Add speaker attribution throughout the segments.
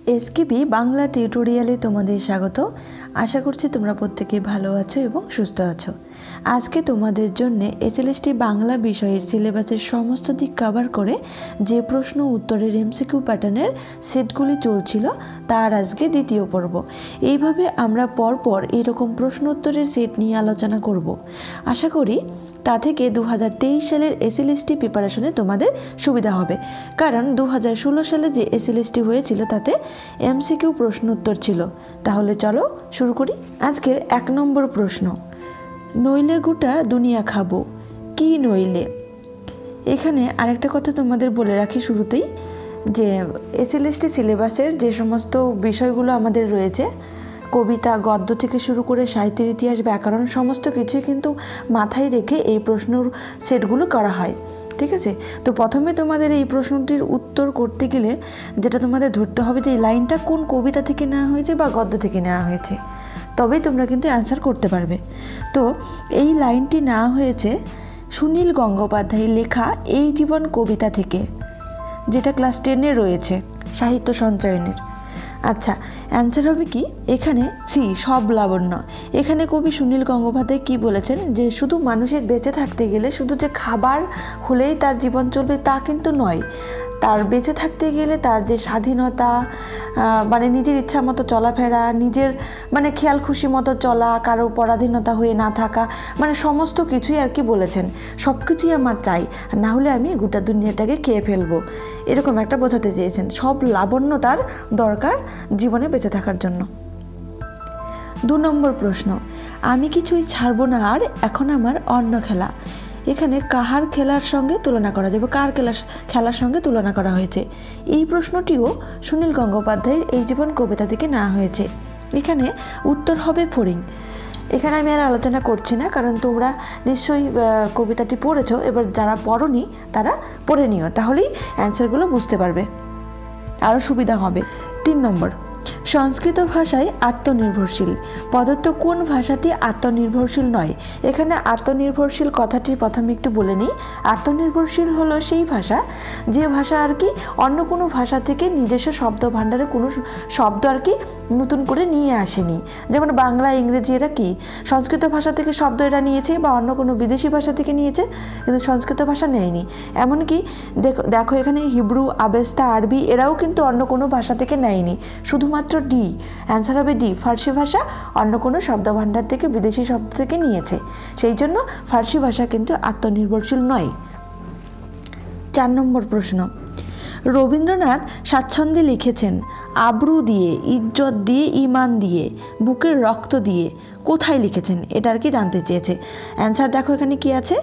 Speaker 1: SKB Bangla টিউটোরিয়ালে তোমাদের স্বাগত। আশা করছি তোমরা প্রত্যেকে ভালো আছো এবং সুস্থ আছো। আজকে তোমাদের জন্য এসএলএসটি বাংলা বিষয়ের সিলেবাসের সমস্ত দিক কভার করে যে প্রশ্ন উত্তরের এমসিকিউ প্যাটার্নের সেটগুলি চলছিল তার আজকে দ্বিতীয় পর্ব। এইভাবে আমরা পরপর এরকম প্রশ্ন উত্তরের সেট নিয়ে আলোচনা করব। আশা করি তা থেকে 2023 সালের এসএলএসটি প্রিপারেশনে তোমাদের সুবিধা হবে, কারণ 2016 সালে যে এসএলএসটি হয়েছিল তাতে এমসিকিউ প্রশ্ন উত্তর ছিল। তাহলে চলো শুরু করি। আজকের 1 নম্বর প্রশ্ন, নইলে গোটা দুনিয়া খাবো, কি নইলে? এখানে আরেকটা কথা তোমাদের বলে রাখি শুরুতেই, যে এসএলএসটি সিলেবাসের যে সমস্ত বিষয়গুলো আমাদের রয়েছে, কবিতা, গদ্য থেকে শুরু করে সাহিত্যের ইতিহাস, ব্যাকরণ, সমস্ত কিছুই কিন্তু মাথায় রেখে এই প্রশ্নর সেটগুলো করা হয়। ঠিক আছে, তো প্রথমে তোমাদের এই প্রশ্নটির উত্তর করতে গেলে যেটা তোমাদের ধরতে হবে যে এই লাইনটা কোন কবিতা থেকে নেওয়া হয়েছে বা গদ্য থেকে নেওয়া হয়েছে, তবেই তোমরা কিন্তু অ্যান্সার করতে পারবে। তো এই লাইনটি নেওয়া হয়েছে সুনীল গঙ্গোপাধ্যায়ের লেখা এই জীবন কবিতা থেকে, যেটা ক্লাস 10-এ রয়েছে সাহিত্য সঞ্চয়নের। আচ্ছা, অ্যান্সার হবে কি এখানে? সি, সব লাবণ্য। এখানে কবি সুনীল গঙ্গোপাধ্যায় কি বলেছেন, যে শুধু মানুষের বেঁচে থাকতে গেলে শুধু যে খাবার হলেই তার জীবন চলবে তা কিন্তু নয়। তার বেঁচে থাকতে গেলে তার যে স্বাধীনতা, মানে নিজের ইচ্ছা মতো চলাফেরা, নিজের মানে খেয়াল খুশি মতো চলা, কারো পরাধীনতা হয়ে না থাকা, মানে সমস্ত কিছুই আর কি বলেছেন। সব কিছুই আমার চাই, আর না হলে আমি গোটা দুনিয়াটাকে খেয়ে ফেলবো, এরকম একটা বোঝাতে চেয়েছেন। সব লাবণ্য তার দরকার জীবনে বেঁচে থাকার জন্য। 2 নম্বর প্রশ্ন, আমি কিছুই ছাড়বো না আর, এখন আমার অন্য খেলা। এখানে কাহার খেলার সঙ্গে তুলনা করা যাবে, কার খেলার সঙ্গে তুলনা করা হয়েছে? এই প্রশ্নটিও সুনীল গঙ্গোপাধ্যায়ের এই জীবন কবিতা থেকে নেওয়া হয়েছে। এখানে উত্তর হবে ফড়িং। এখানে আমি আর আলোচনা করছি না, কারণ তোমরা নিশ্চয়ই কবিতাটি পড়েছো। এবার যারা পড়োনি তারা পড়ে নিও, তাহলেই অ্যান্সারগুলো বুঝতে পারবে, আরও সুবিধা হবে। 3 নম্বর, সংস্কৃত ভাষায় আত্মনির্ভরশীল পদার্থ কোন ভাষাটি আত্মনির্ভরশীল নয়? এখানে আত্মনির্ভরশীল কথাটি প্রথমে একটু বলে নিই। আত্মনির্ভরশীল হলো সেই ভাষা যে ভাষা আর কি অন্য কোনো ভাষা থেকে নিজস্ব শব্দ ভাণ্ডারে কোনো শব্দ আর কি নতুন করে নিয়ে আসেনি। যেমন বাংলা, ইংরেজি, এরা কি সংস্কৃত ভাষা থেকে শব্দ এরা নিয়েছে বা অন্য কোনো বিদেশি ভাষা থেকে নিয়েছে, কিন্তু সংস্কৃত ভাষা নেয়নি। এমনকি দেখো এখানে হিব্রু, আবেস্তা, আরবি এরাও কিন্তু অন্য কোনো ভাষা থেকে নেয়নি, শুধুমাত্র ডি। অ্যান্সার হবে ডি, ফার্সি ভাষা অন্য কোনো শব্দভাণ্ডার থেকে, বিদেশি শব্দ থেকে নিয়েছে, সেই জন্য ফার্সি ভাষা কিন্তু আত্মনির্ভরশীল নয়। 4 নম্বর প্রশ্ন, রবীন্দ্রনাথ স্বাচ্ছন্দ্যে লিখেছেন আব্রু দিয়ে, ইজ্জত দিয়ে, ইমান দিয়ে, বুকের রক্ত দিয়ে। কোথায় লিখেছেন এটা আর কি জানতে চেয়েছে। অ্যান্সার দেখো এখানে কি আছে।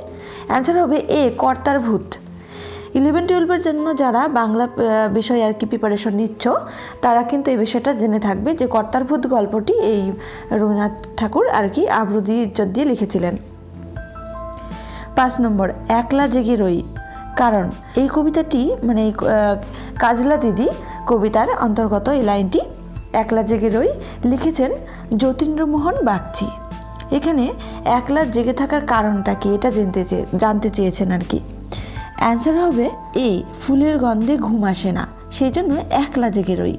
Speaker 1: অ্যান্সার হবে এ, কর্তার ভূত। 11-12 জন্য যারা বাংলা বিষয় আর কি প্রিপারেশন নিচ্ছ তারা কিন্তু এই বিষয়টা জেনে থাকবে যে কর্তার ভূত গল্পটি এই রবীন্দ্রনাথ ঠাকুর আর কি আব্রু দিয়ে, ইজ্জত দিয়ে লিখেছিলেন। 5 নম্বর, একলা জেগে রই। কারণ এই কবিতাটি মানে এই কাজলা দিদি কবিতার অন্তর্গত এই লাইনটি একলা জেগে রই লিখেছেন যতীন্দ্রমোহন বাগচি। এখানে একলা জেগে থাকার কারণটা কি এটা জানতে চেয়েছেন আর কি। অ্যান্সার হবে এই, ফুলের গন্ধে ঘুম আসে না, সেই জন্য একলা জেগে রই।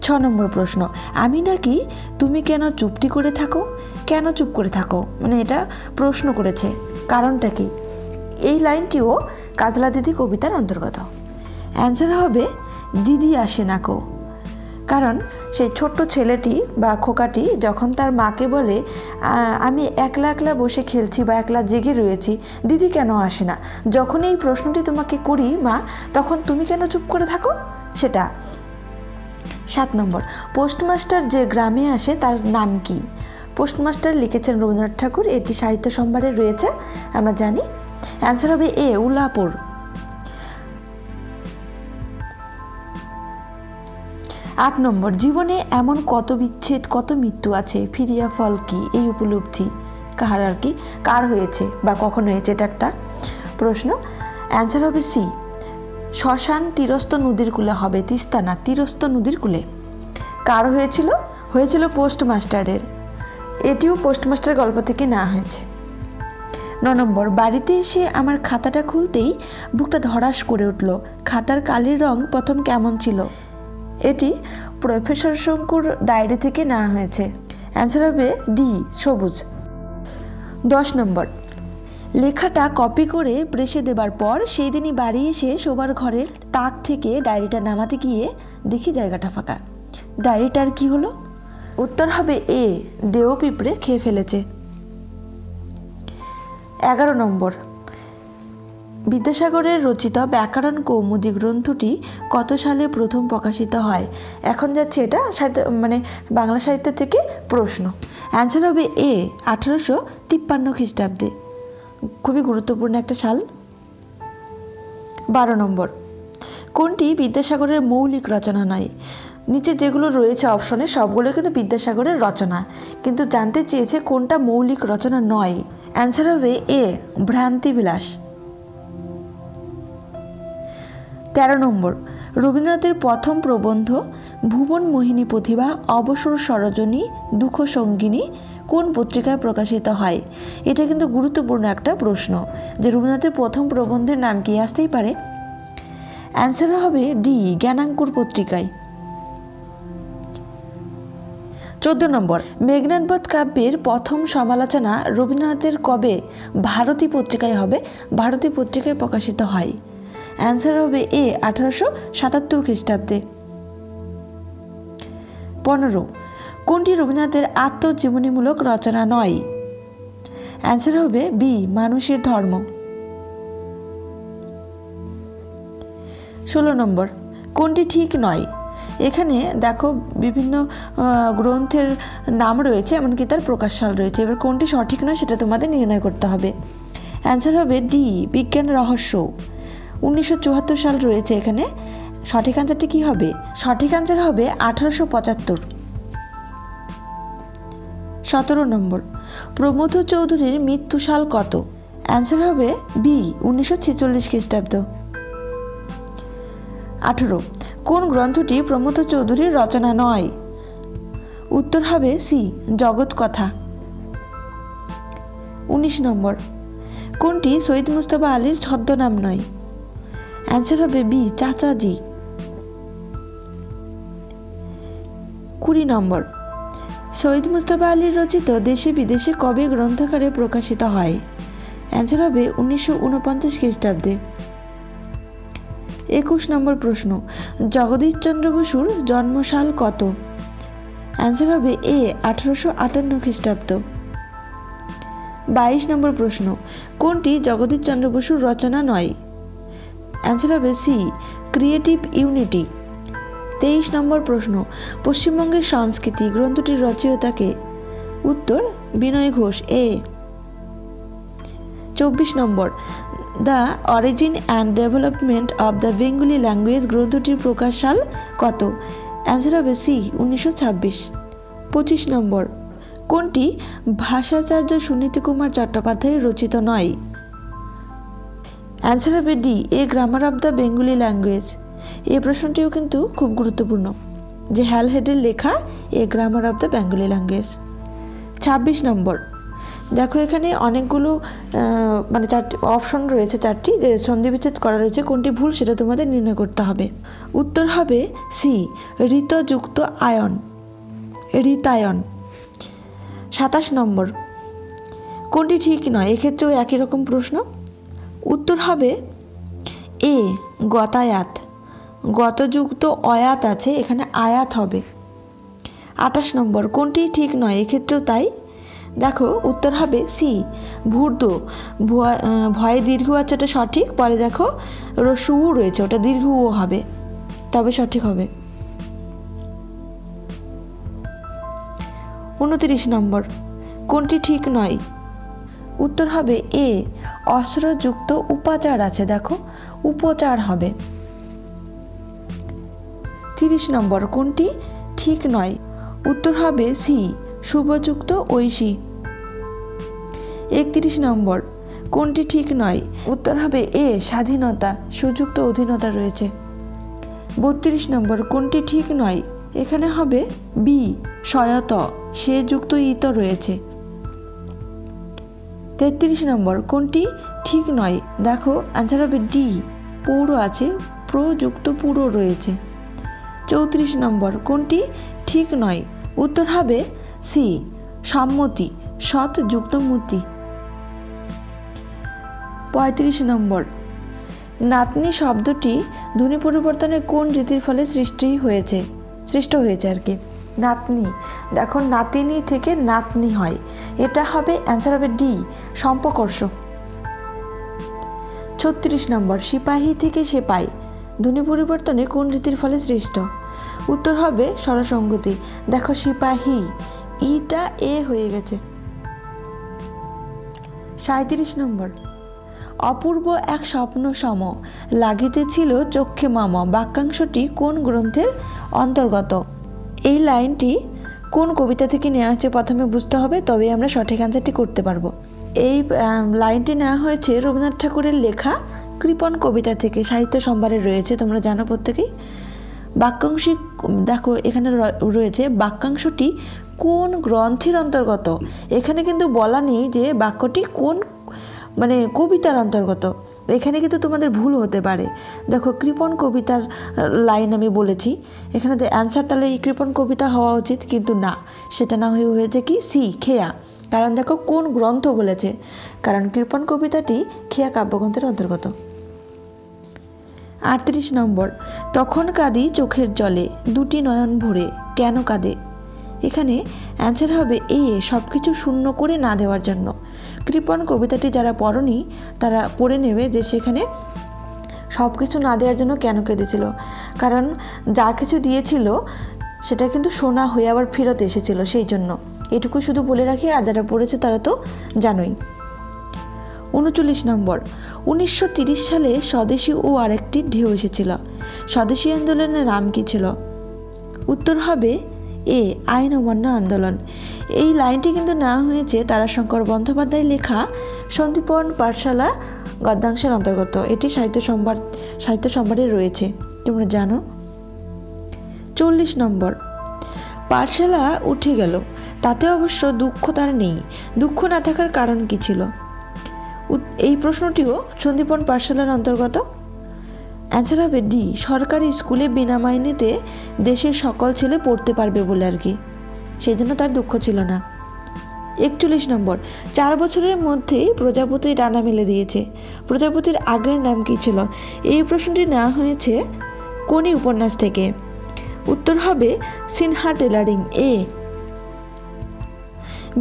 Speaker 1: 6 নম্বর প্রশ্ন, আমি নাকি তুমি কেন চুপটি করে থাকো? কেন চুপ করে থাকো মানে এটা প্রশ্ন করেছে, কারণটা কি? এই লাইনটিও কাজলা দিদি কবিতার অন্তর্গত। অ্যান্সার হবে দিদি আসে না কো। কারণ সেই ছোট্ট ছেলেটি বা খোকাটি যখন তার মাকে বলে আমি একলা একলা বসে খেলছি বা একলা জেগে রয়েছি, দিদি কেন আসে না, যখন এই প্রশ্নটি তোমাকে করি মা, তখন তুমি কেন চুপ করে থাকো সেটা। 7 নম্বর, পোস্টমাস্টার যে গ্রামে আসে তার নাম কি? পোস্টমাস্টার লিখেছেন রবীন্দ্রনাথ ঠাকুর, এটি সাহিত্য সম্ভারে রয়েছে আমরা জানি। অ্যান্সার হবে এ, উল্লাপুর। 8 নম্বর, জীবনে এমন কত বিচ্ছেদ, কত মৃত্যু আছে, ফিরিয়া ফল কি? এই উপলব্ধি কার আর কি, কার হয়েছে বা কখন হয়েছে, এটা একটা প্রশ্ন। অ্যান্সার হবে সি, শ্মশান তীরস্থ নদীর কূলে হবে, তিস্তা না, তীরস্থ নদীর কূলে। কার হয়েছিল? হয়েছিল পোস্টমাস্টারের। এটিও পোস্টমাস্টার গল্প থেকে নেওয়া হয়েছে। 9 নম্বর, বাড়িতে এসে আমার খাতাটা খুলতেই বুকটা ধড়াস করে উঠল, খাতার কালির রং প্রথম কেমন ছিল? এটি প্রফেসর শঙ্কুর ডায়েরি থেকে নেওয়া হয়েছে। অ্যান্সার হবে ডি, সবুজ। 10 নম্বর, লেখাটা কপি করে প্রেসে দেবার পর সেই দিনই বাড়ি এসে শোবার ঘরের তাক থেকে ডায়েরিটা নামাতে গিয়ে দেখি জায়গাটা ফাঁকা। ডায়েরিটার কি হলো? উত্তর হবে এ, দেও পিঁপড়ে খেয়ে ফেলেছে। 11 নম্বর, বিদ্যাসাগরের রচিত ব্যাকরণ কৌমুদী গ্রন্থটি কত সালে প্রথম প্রকাশিত হয়? এখন যাচ্ছে এটা বাংলা সাহিত্য থেকে প্রশ্ন। অ্যান্সার হবে এ, 1853 খ্রিস্টাব্দে। খুবই গুরুত্বপূর্ণ একটা সাল। 12 নম্বর, কোনটি বিদ্যাসাগরের মৌলিক রচনা নয়? নিচে যেগুলো রয়েছে অপশনে সবগুলো কিন্তু বিদ্যাসাগরের রচনা, কিন্তু জানতে চেয়েছে কোনটা মৌলিক রচনা নয়। অ্যান্সার হবে এ, ভ্রান্তিবিলাস। 13 নম্বর, রবীন্দ্রনাথের প্রথম প্রবন্ধ ভুবন মোহিনী প্রতিভা অবসর সরোজনী দুঃখ সঙ্গিনী কোন পত্রিকায় প্রকাশিত হয়? এটা কিন্তু গুরুত্বপূর্ণ একটা প্রশ্ন যে রবীন্দ্রনাথের প্রথম প্রবন্ধের নাম কি আসতেই পারে। অ্যান্সার হবে ডি, জ্ঞানাঙ্কুর পত্রিকায়। 14 নম্বর, মেঘনাদবধ কাব্যের প্রথম সমালোচনা রবীন্দ্রনাথের কবে ভারতী পত্রিকায় হবে? ভারতী পত্রিকায় প্রকাশিত হয়। অ্যান্সার হবে এ, 1877 খ্রিস্টাব্দে। 15, কোনটি রবীন্দ্রনাথের আত্মজীবনীমূলক রচনা নয়? অ্যান্সার হবে বি, মানুষের ধর্ম। 16 নম্বর, কোনটি ঠিক নয়? এখানে দেখো বিভিন্ন গ্রন্থের নাম রয়েছে, এমনকি তার প্রকাশসাল রয়েছে। এবার কোনটি সঠিক নয় সেটা তোমাদের নির্ণয় করতে হবে। অ্যান্সার হবে ডি, বিজ্ঞান রহস্য। 1974 সাল রয়েছে এখানে। সঠিক অ্যান্সারটি কি হবে? সঠিক অ্যান্সার হবে 1875। 17 নম্বর, প্রমথ চৌধুরীর মৃত্যু সাল কত? অ্যান্সার হবে বি, 1946 খ্রিস্টাব্দ। 18, কোন গ্রন্থটি প্রমথ চৌধুরীর রচনা নয়? উত্তর হবে সি, জগৎ কথা। 19 নম্বর, কোনটি সৈয়দ মুজতবা আলীর ছদ্মনাম নয়? অ্যান্সার হবে বি, চাচাজি। 20 নম্বর, সৈয়দ মুজতবা আলীর রচিত দেশে বিদেশে কবে গ্রন্থাকারে প্রকাশিত হয়? অ্যান্সার হবে 1949 খ্রিস্টাব্দে। 21 নম্বর প্রশ্ন, জগদীশচন্দ্র বসুর জন্মসাল কত? অ্যান্সার হবে এ, 1858 খ্রিস্টাব্দ। 22 নম্বর প্রশ্ন, কোনটি জগদীশচন্দ্র বসুর রচনা নয়? অ্যান্সার হবে সি, ক্রিয়েটিভ ইউনিটি। 23 নম্বর প্রশ্ন, পশ্চিমবঙ্গের সংস্কৃতি গ্রন্থটির রচয়িতাকে? উত্তর বিনয় ঘোষ, এ। 24 নম্বর, the origin and development of the Bengali language গ্রন্থটির প্রকাশ সাল কত? অ্যান্সার হবে সি, 1926। 25 নম্বর, কোনটি ভাষাচার্য সুনীতি কুমার চট্টোপাধ্যায়ের রচিত নয়? অ্যান্সার হবে D, A grammar of the Bengali language. এই প্রশ্নটিও কিন্তু খুব গুরুত্বপূর্ণ যে হ্যালহেডের লেখা A grammar of the Bengali language. 26 নম্বর, দেখো এখানে অনেকগুলো চারটি অপশন রয়েছে, চারটি যে সন্ধিবিচ্ছেদ করা রয়েছে, কোনটি ভুল সেটা তোমাদের নির্ণয় করতে হবে। উত্তর হবে সি, ঋতযুক্ত আয়ন, ঋতায়ন। 27 নম্বর, কোনটি ঠিক নয়? এক্ষেত্রেও একই রকম প্রশ্ন। উত্তর হবে এ, গতায়াত। গতযুক্ত অয়াত আছে, এখানে আয়াত হবে। 28 নম্বর, কোনটি ঠিক নয়? এক্ষেত্রেও তাই। দেখো উত্তর হবে সি, ভূর্দ। ভয়ে দীর্ঘ আছে, ওটা সঠিক। পরে দেখো রসু রয়েছে, ওটা দীর্ঘ ও হবে, তবে সঠিক হবে। 29 নম্বর, কোনটি ঠিক নয়? উত্তর হবে এ, অস্ত্রযুক্ত উপাচার আছে, দেখো উপচার হবে। 30 নম্বর, কোনটি ঠিক নয়? উত্তর হবে সি, শুভযুক্ত ঐশী। 31 নম্বর, কোনটি ঠিক নয়? উত্তর হবে এ, স্বাধীনতা, সুযুক্ত অধীনতা রয়েছে। 32 নম্বর, কোনটি ঠিক নয়? এখানে হবে বি, সয়ত, সে যুক্ত ইত রয়েছে। 33 নম্বর, কোনটি ঠিক নয়? দেখো অ্যান্সার হবে ডি, পৌর আছে, প্রযুক্ত পুরো রয়েছে। 34 নম্বর, কোনটি ঠিক নয়? উত্তর হবে সি, সম্মতি, সৎ যুক্ত মূর্তি। 35 নম্বর, নাতনি শব্দটি ধ্বনি পরিবর্তনের কোন রীতির ফলে সৃষ্ট হয়েছে আর কি। নাতনি, দেখো নাতিনি থেকে নাতনি হয়, এটা হবে অ্যান্সার হবে ডি, সম্পকর্ষ। 36 নম্বর, সিপাহী থেকে সেপাই ধ্বনি পরিবর্তনে কোন রীতির ফলে সৃষ্ট? উত্তর হবে স্বরসঙ্গতি। দেখো সিপাহী, ইটা এ হয়ে গেছে। 37 নম্বর, অপূর্ব এক স্বপ্ন সম লাগিতেছিল চক্ষে মম বাক্যাংশটি কোন গ্রন্থের অন্তর্গত? এই লাইনটি কোন কবিতা থেকে নেওয়া হয়েছে প্রথমে বুঝতে হবে, তবে আমরা সঠিক অ্যান্সারটি করতে পারবো। এই লাইনটি নেওয়া হয়েছে রবীন্দ্রনাথ ঠাকুরের লেখা কৃপণ কবিতা থেকে, সাহিত্য সম্ভারে রয়েছে, তোমরা জানো প্রত্যেকেই। বাক্যাংশ দেখো এখানে রয়েছে বাক্যাংশটি কোন গ্রন্থের অন্তর্গত। এখানে কিন্তু বলা নেই যে বাক্যটি কোন কবিতার অন্তর্গত, এখানে কিন্তু তোমাদের ভুল হতে পারে। দেখো কৃপণ কবিতার লাইন আমি বলেছি, এখানে অ্যান্সার তাহলে এই কৃপণ কবিতা হওয়া উচিত, কিন্তু না, সেটা না হয়েছে কি সি, খেয়া। কারণ দেখো কোন গ্রন্থ বলেছে, কারণ কৃপণ কবিতাটি খেয়া কাব্যগ্রন্থের অন্তর্গত। 38 নম্বর, তখন কাঁদি চোখের জলে দুটি নয়ন ভরে কেন কাঁদে? এখানে অ্যান্সার হবে এ, সব কিছু শূন্য করে না দেওয়ার জন্য। কৃপণ কবিতাটি যারা পড়নি তারা পড়ে নেবে যে সেখানে সব কিছু না দেওয়ার জন্য কেন কেঁদেছিল, কারণ যা কিছু দিয়েছিল সেটা কিন্তু সোনা হয়ে আবার ফেরত এসেছিল, সেই জন্য। এটুকু শুধু বলে রাখি, আর যারা পড়েছে তারা তো জানোই। 39 নম্বর, 1930 সালে স্বদেশী ও আরেকটি ঢেউ এসেছিল, স্বদেশী আন্দোলনের নাম কি ছিল? উত্তর হবে এ, আইন অমান্য আন্দোলন। এই লাইনটি কিন্তু নেওয়া হয়েছে তারাশঙ্কর বন্দ্যোপাধ্যায়ের লেখা সন্দীপন পাঠশালা গদ্যাংশের অন্তর্গত, এটি সাহিত্য সম্ভারে রয়েছে, তোমরা জানো। 40 নম্বর, পাঠশালা উঠে গেল, তাতে অবশ্য দুঃখ তার নেই, দুঃখ না থাকার কারণ কি ছিল? এই প্রশ্নটিও সন্দীপন পাঠশালার অন্তর্গত। অ্যান্সার হবে ডি, সরকারি স্কুলে বিনা মাইনেতে দেশের সকল ছেলে পড়তে পারবে বলে আর কি, সেই জন্য তার দুঃখ ছিল না। 41 নম্বর, 4 বছরের মধ্যেই প্রজাপতি ডানা মেলে দিয়েছে, প্রজাপতির আগের নাম কি ছিল? এই প্রশ্নটি নেওয়া হয়েছে কোনি উপন্যাস থেকে। উত্তর হবে সিনহা টেলারিং, এ।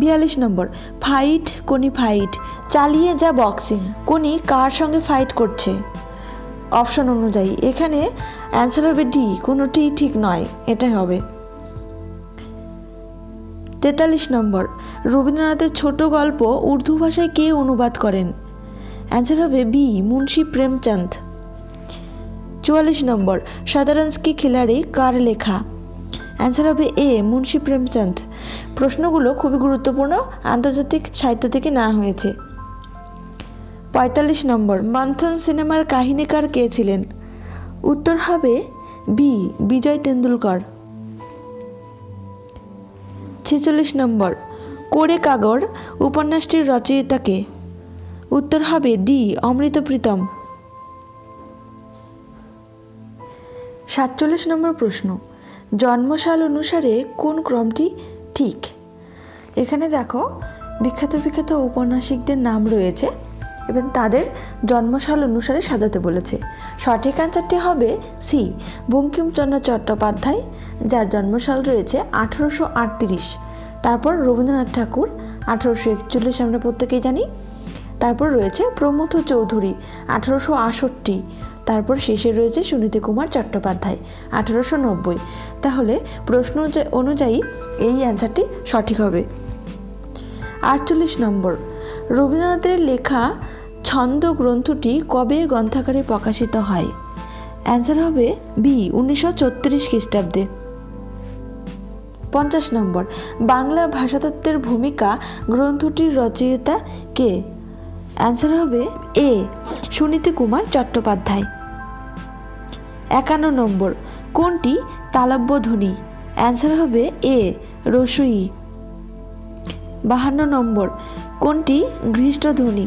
Speaker 1: 42 নম্বর, ফাইট কোনি ফাইট, চালিয়ে যা বক্সিং, কোনি কার সঙ্গে ফাইট করছে? অপশন অনুযায়ী এখানে অ্যান্সার হবে ডি, কোনোটি ঠিক নয়, এটাই হবে। 43 নম্বর, রবীন্দ্রনাথের ছোট গল্প উর্দু ভাষায় কে অনুবাদ করেন? অ্যান্সার হবে বি, মুন্সি প্রেমচাঁদ। 44 নম্বর, শতরঞ্জ কি খিলাড়ি কার লেখা? অ্যান্সার হবে এ, মুন্সি প্রেমচাঁদ। প্রশ্নগুলো খুবই গুরুত্বপূর্ণ, আন্তর্জাতিক সাহিত্য থেকে নেওয়া হয়েছে। 45 নম্বর, মন্থন সিনেমার কাহিনীকার কে ছিলেন? উত্তর হবে বি, বিজয় তেন্ডুলকর। 46 নম্বর, কোরে কাগর উপন্যাসটির রচয়িতা কে? উত্তর হবে ডি, অমৃত প্রীতম। 47 নম্বর প্রশ্ন, জন্মসাল অনুসারে কোন ক্রমটি ঠিক? এখানে দেখো বিখ্যাত ঔপন্যাসিকদের নাম রয়েছে এবং তাদের জন্মসাল অনুসারে সাজাতে বলেছে। সঠিক অ্যান্সারটি হবে সি, বঙ্কিমচন্দ্র চট্টোপাধ্যায়, যার জন্মসাল রয়েছে 1838। তারপর রবীন্দ্রনাথ ঠাকুর 1841, আমরা প্রত্যেকেই জানি। তারপর রয়েছে প্রমথ চৌধুরী 1868। তারপর শেষে রয়েছে সুনীতি কুমার চট্টোপাধ্যায় 1890। তাহলে প্রশ্ন অনুযায়ী এই অ্যান্সারটি সঠিক হবে। 48 নম্বর, রবীন্দ্রনাথের লেখা ছন্দ গ্রন্থটি কবে গ্রন্থাকারে প্রকাশিত হয়? অ্যান্সার হবে বি, 1934 খ্রিস্টাব্দে। 50 নম্বর, বাংলা ভাষাতত্ত্বের ভূমিকা গ্রন্থটির রচয়িতা কে? অ্যান্সার হবে এ, সুনীতি কুমার চট্টোপাধ্যায়। 51 নম্বর, কোনটি তালব্য ধ্বনি? অ্যান্সার হবে এ, রসই। 52 নম্বর, কোনটি ঘৃষ্ট ধ্বনি?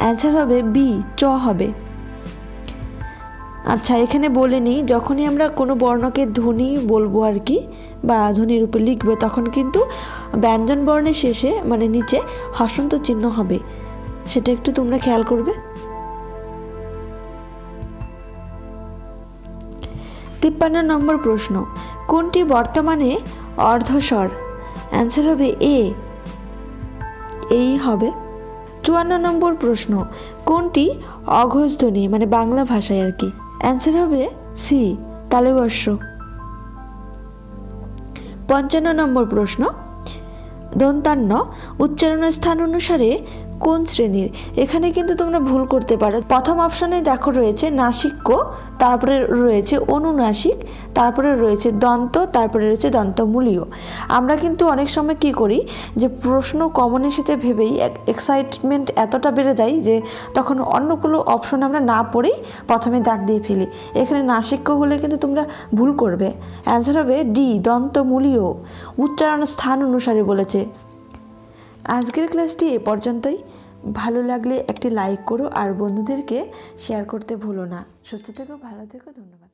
Speaker 1: অ্যান্সার হবে বি, চ হবে। আচ্ছা, এখানে বলে নিই, যখনই আমরা কোনো বর্ণকে ধ্বনি বলবো আর কি, বা ধ্বনি রূপে লিখবো, তখন কিন্তু ব্যঞ্জন বর্ণের শেষে মানে নিচে হসন্ত চিহ্ন হবে, সেটা একটু তোমরা খেয়াল করবে। 53 নম্বর প্রশ্ন, কোনটি বর্তমানে অর্ধস্বর? অ্যান্সার হবে এ, এই হবে। 54 নম্বর প্রশ্ন, কোনটি অঘোষ ধ্বনি মানে বাংলা ভাষায় আর কি? অ্যান্সার হবে সি, তালব্য। 55 নম্বর প্রশ্ন, দন্তান্ন উচ্চারণের স্থান অনুসারে কোন শ্রেণীর? এখানে কিন্তু তোমরা ভুল করতে পারো। প্রথম অপশানে দেখো রয়েছে নাসিক্য, তারপরে রয়েছে অনুনাসিক, তারপরে রয়েছে দন্ত, তারপরে রয়েছে দন্তমূলীয়। আমরা কিন্তু অনেক সময় কি করি, যে প্রশ্ন কমন এসেছে ভেবেই এক্সাইটমেন্ট এতটা বেড়ে যায় যে তখন অন্যগুলো অপশন আমরা না পড়েই প্রথমে দাগ দিয়ে ফেলি। এখানে নাসিক্য হলে কিন্তু তোমরা ভুল করবে। অ্যান্সার হবে ডি, দন্তমূলীয়। উচ্চারণ স্থান অনুসারে বলেছে। আজকের ক্লাসটি এ পর্যন্তই। ভালো লাগলে একটি লাইক করো আর বন্ধুদেরকে শেয়ার করতে ভুলো না। সুস্থ থেকো, ভালো থেকো, ধন্যবাদ।